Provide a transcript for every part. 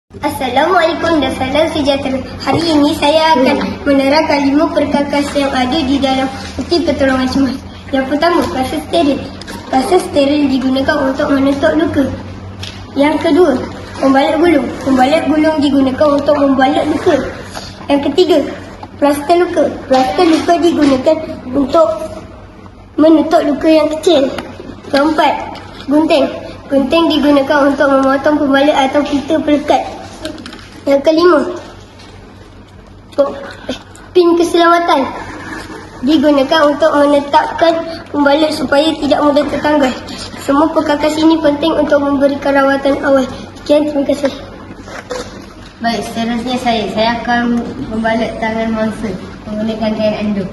Assalamualaikum dan salam sejahtera. Hari ini saya akan menerangkan 5 perkakas yang ada di dalam bukti pertolongan cemas. Yang pertama, plasta steril. Plasta steril digunakan untuk menutup luka. Yang kedua, pembalut gulung. Pembalut gulung digunakan untuk membalut luka. Yang ketiga, plasta luka. Plasta luka digunakan untuk menutup luka yang kecil. Keempat, gunting. Gunting digunakan untuk memotong pembalut atau pita pelekat. Yang kelima, pin keselamatan digunakan untuk menetapkan pembalut supaya tidak mudah tertanggal. Semua perkakas ini penting untuk memberikan rawatan awal. Sekian, terima kasih. Baik, seterusnya saya akan membalut tangan mangsa menggunakan kain anduk.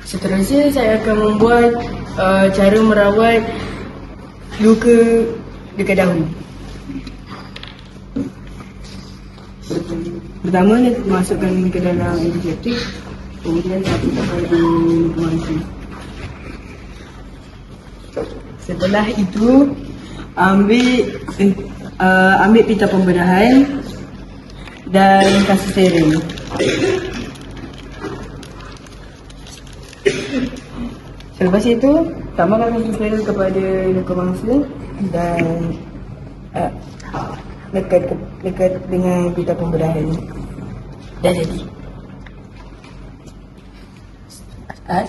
Seterusnya saya akan membuat cara merawat luka dekat daun. Pertama, masukkan ke dalam antiseptik, kemudian taruh di mangsa. Setelah itu, ambil pita pembedahan dan kasih steril. Selepas itu, tambahkan kasih steril kepada luka mangsa dan lekat dengan pita pembedahan. Dah jadi.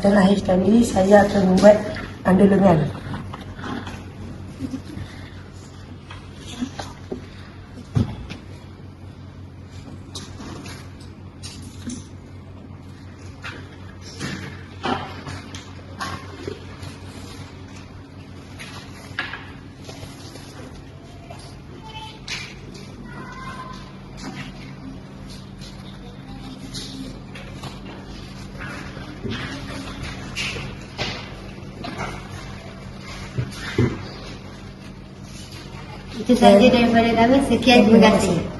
Terakhir kali saya akan membuat anduk lengan. Itu saja daripada kami. Sekian, terima kasih.